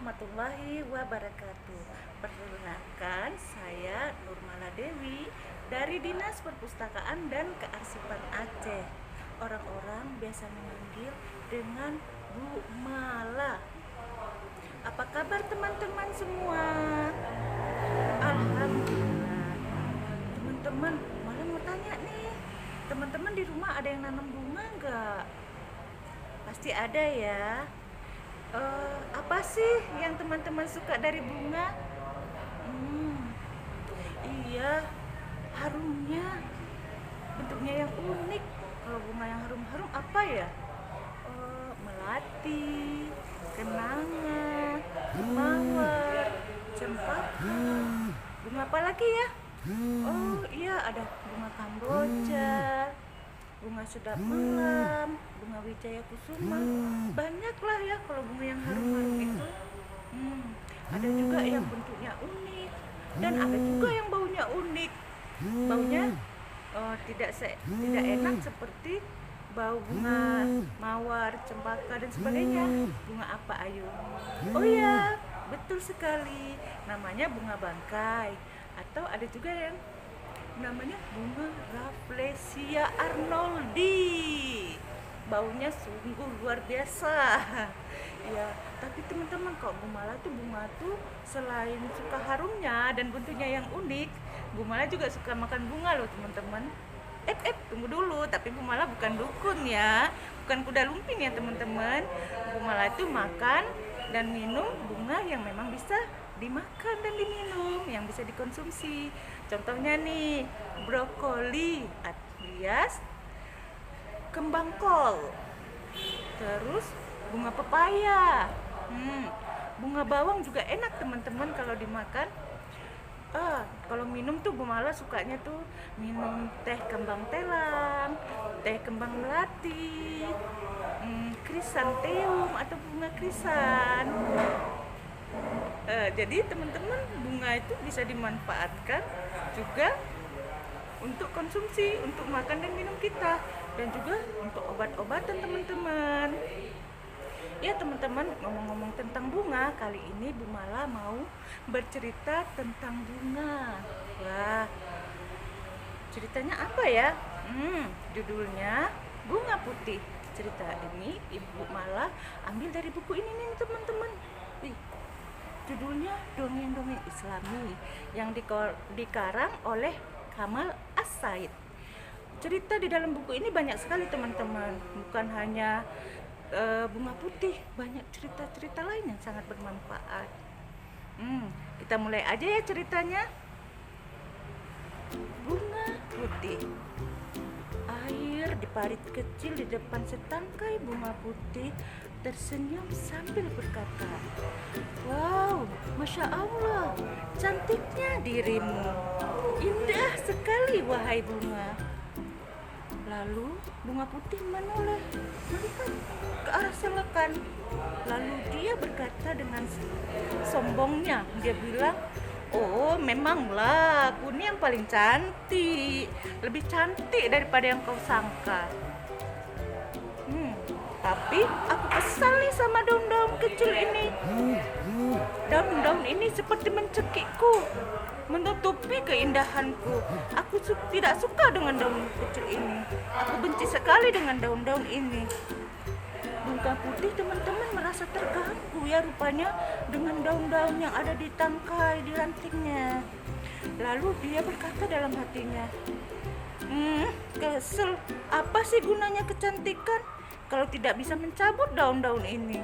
warahmatullahi wabarakatuh. Perkenalkan, saya Nurmala Dewi dari Dinas Perpustakaan dan Kearsipan Aceh. Orang-orang biasa memanggil dengan Bu Mala. Apa kabar teman-teman semua? Alhamdulillah. Teman-teman, malah mau tanya nih. Teman-teman di rumah ada yang nanam bunga nggak? Pasti ada ya. Apa sih yang teman-teman suka dari bunga? Hmm, iya, harumnya, bentuknya yang unik. Kalau bunga yang harum-harum apa ya? Melati, kenanga, mawar, cempaka. Bunga apa lagi ya? Oh iya, ada bunga kamboja, bunga sedap malam, bunga wijaya kusuma. Banyak lah ya kalau bunga yang harum-harum itu. Hmm, ada juga yang bentuknya unik dan ada juga yang baunya unik. Baunya tidak enak seperti bau bunga mawar, cempaka dan sebagainya. Bunga apa ayo? Oh ya, betul sekali. Namanya bunga bangkai. Atau ada juga yang namanya bunga Rafflesia arnoldi. Baunya sungguh luar biasa. Ya, tapi teman-teman, kok Bu Mala tuh bunga tuh selain suka harumnya dan bentuknya yang unik, Bu Mala juga suka makan bunga loh teman-teman. Tunggu dulu, tapi Bu Mala bukan dukun ya, bukan kuda lumping ya teman-teman. Bu Mala itu makan dan minum bunga yang memang bisa dimakan dan diminum, yang bisa dikonsumsi. Contohnya nih, brokoli alias kembang kol, terus bunga pepaya. Bunga bawang juga enak teman-teman kalau dimakan. Kalau minum tuh Bu Mala sukanya tuh minum teh kembang telang, teh kembang melati, krisanteum atau bunga krisan. Jadi teman-teman, bunga itu bisa dimanfaatkan juga untuk konsumsi, untuk makan dan minum kita, dan juga untuk obat-obatan teman-teman. Ya teman-teman, ngomong-ngomong tentang bunga, kali ini Bu Mala mau bercerita tentang bunga. Wah, ceritanya apa ya? Judulnya Bunga Putih. Cerita ini Ibu Mala ambil dari buku ini nih teman-teman. Judulnya Dongeng-dongeng Islami yang dikarang oleh Kamal As-Said. Cerita di dalam buku ini banyak sekali teman-teman, bukan hanya bunga putih, banyak cerita-cerita lain yang sangat bermanfaat. Kita mulai aja ya ceritanya. Bunga putih. Air di parit kecil di depan setangkai bunga putih tersenyum sambil berkata, "Wow, Masya Allah, cantiknya dirimu. Indah sekali wahai bunga." Lalu bunga putih menoleh, melihat ke arah selokan. Lalu dia berkata dengan sombongnya, dia bilang, "Oh, memanglah aku ini yang paling cantik, lebih cantik daripada yang kau sangka. Tapi aku kesal nih sama daun-daun kecil ini. Daun-daun ini seperti mencekikku, menutupi keindahanku. Aku tidak suka dengan daun kecil ini. Aku benci sekali dengan daun-daun ini." Bunga putih teman-teman merasa terganggu ya rupanya dengan daun-daun yang ada di tangkai, di rantingnya. Lalu dia berkata dalam hatinya, kesel, apa sih gunanya kecantikan kalau tidak bisa mencabut daun-daun ini?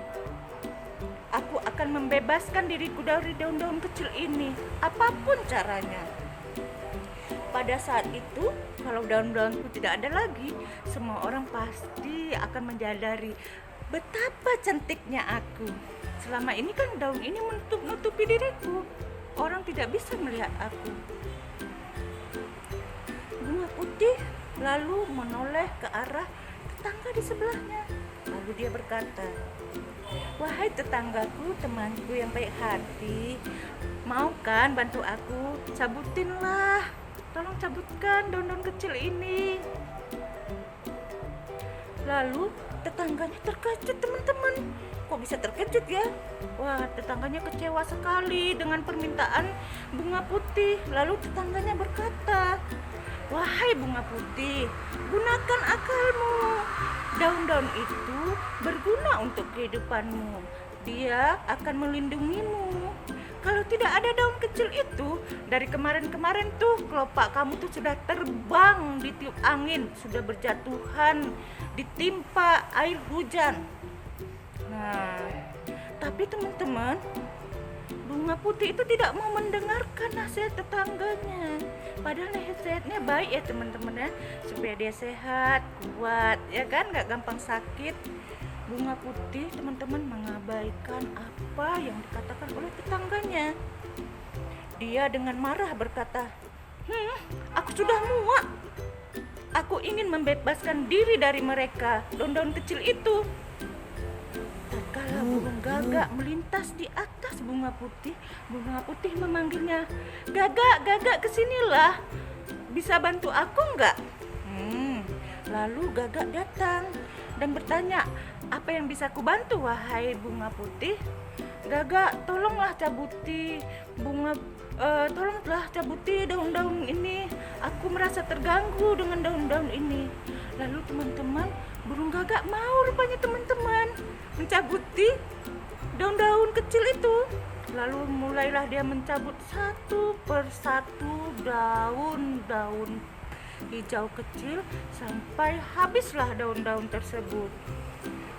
Aku akan membebaskan diriku dari daun-daun kecil ini, apapun caranya. Pada saat itu, kalau daun-daunku tidak ada lagi, semua orang pasti akan menyadari betapa cantiknya aku. Selama ini kan daun ini menutupi diriku. Orang tidak bisa melihat aku. Bunga putih lalu menoleh ke arah tetangga di sebelahnya. Lalu dia berkata, "Wahai tetanggaku, temanku yang baik hati, mau kan bantu aku? Cabutinlah, tolong cabutkan daun-daun kecil ini." Lalu tetangganya terkejut teman-teman. Kok bisa terkejut ya? Wah, tetangganya kecewa sekali dengan permintaan bunga putih. Lalu tetangganya berkata, "Wahai bunga putih, gunakan akalmu. Daun-daun itu berguna untuk kehidupanmu. Dia akan melindungimu. Kalau tidak ada daun kecil itu, dari kemarin-kemarin tuh kelopak kamu tuh sudah terbang ditiup angin, sudah berjatuhan, ditimpa air hujan." Nah, tapi teman-teman, bunga putih itu tidak mau mendengarkan nasihat tetangganya. Padahal nasihatnya baik ya teman-teman ya, supaya dia sehat, kuat, ya kan, gak gampang sakit. Bunga putih teman-teman mengabaikan apa yang dikatakan oleh tetangganya. Dia dengan marah berkata, aku sudah muak. Aku ingin membebaskan diri dari mereka, daun-daun kecil itu. Tatkala burung gagak melintas di atas bunga putih memanggilnya, "Gagak, kesinilah. Bisa bantu aku enggak?" Lalu gagak datang dan bertanya, "Apa yang bisa ku bantu, wahai bunga putih?" "Gagak, tolonglah cabuti daun-daun ini. Aku merasa terganggu dengan daun-daun ini." Lalu teman-teman, burung gagak mau rupanya teman-teman mencabuti daun-daun kecil itu. Lalu mulailah dia mencabut satu persatu daun-daun hijau kecil sampai habislah daun-daun tersebut.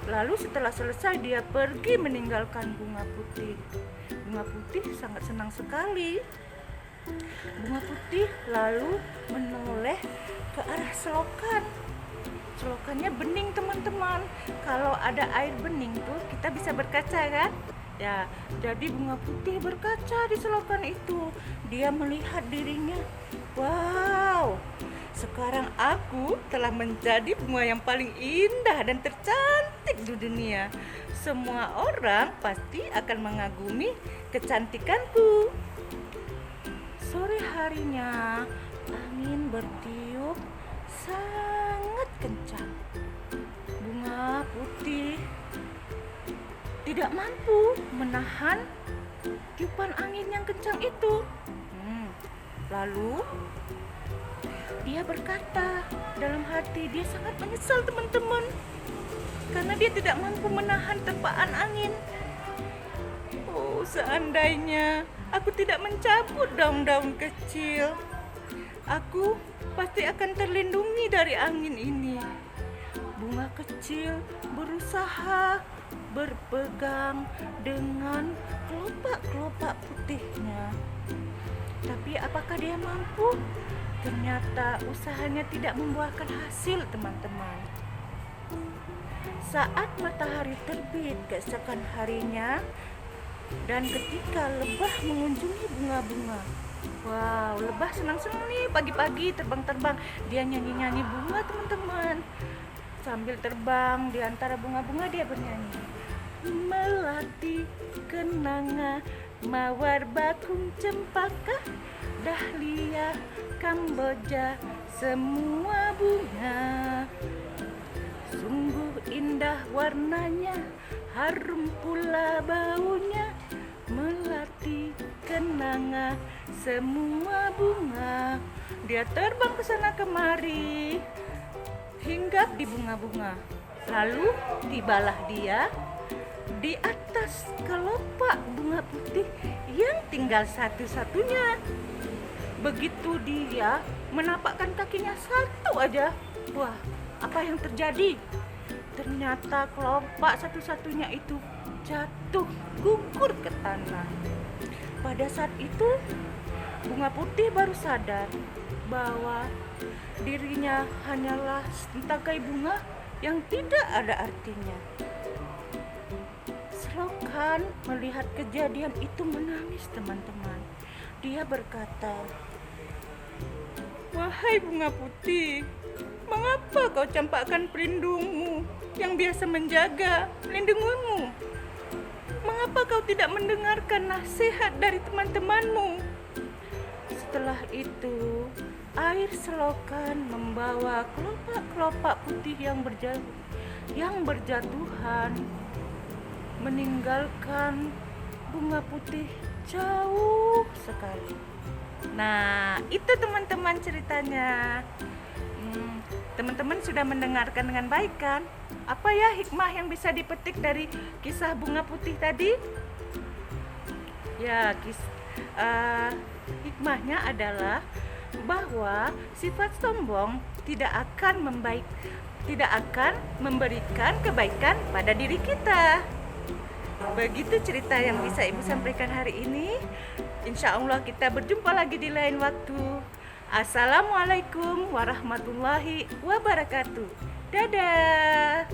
Lalu setelah selesai dia pergi meninggalkan bunga putih. Bunga putih sangat senang sekali. Bunga putih lalu menoleh ke arah selokan. Selokannya bening teman-teman. Kalau ada air bening tuh kita bisa berkaca kan? Ya, jadi bunga putih berkaca di selokan itu. Dia melihat dirinya. Wow, sekarang aku telah menjadi bunga yang paling indah dan tercantik di dunia. Semua orang pasti akan mengagumi kecantikanku. Sore harinya, angin bertiup sangat kencang. Bunga putih tidak mampu menahan tiupan angin yang kencang itu. Lalu dia berkata dalam hati, dia sangat menyesal teman-teman, karena dia tidak mampu menahan terpaan angin. Oh, seandainya aku tidak mencabut daun-daun kecil, aku pasti akan terlindungi dari angin ini. Bunga kecil berusaha berpegang dengan kelopak-kelopak putihnya. Tapi apakah dia mampu? Ternyata usahanya tidak membuahkan hasil teman-teman. Saat matahari terbit keesokan harinya dan ketika lebah mengunjungi bunga-bunga. Wow, lebah senang-senang nih pagi-pagi terbang-terbang. Dia nyanyi-nyanyi bunga teman-teman. Sambil terbang di antara bunga-bunga dia bernyanyi. Melati, kenanga, mawar bakung cempaka, dahlia, kamboja, semua bunga. Sungguh indah warnanya, harum pula baunya. Melati, kenanga, semua bunga. Dia terbang ke sana kemari, hinggap di bunga-bunga. Lalu tibalah dia di atas kelopak bunga putih yang tinggal satu-satunya. Begitu dia menapakkan kakinya satu aja, wah, apa yang terjadi? Ternyata kelopak satu-satunya itu jatuh gugur ke tanah. Pada saat itu bunga putih baru sadar bahwa dirinya hanyalah setangkai bunga yang tidak ada artinya. Selokan melihat kejadian itu menangis teman-teman. Dia berkata, "Wahai bunga putih, mengapa kau campakkan pelindungmu yang biasa menjaga, melindungimu? Mengapa kau tidak mendengarkan nasihat dari teman-temanmu?" Setelah itu, air selokan membawa kelopak-kelopak putih yang yang berjatuhan, meninggalkan bunga putih jauh sekali. Nah, itu teman-teman ceritanya. Teman-teman sudah mendengarkan dengan baik kan? Apa ya hikmah yang bisa dipetik dari kisah bunga putih tadi? Ya, hikmahnya adalah bahwa sifat sombong tidak akan memberikan kebaikan pada diri kita. Begitu cerita yang bisa Ibu sampaikan hari ini. Insya Allah kita berjumpa lagi di lain waktu. Assalamualaikum warahmatullahi wabarakatuh. Dadah.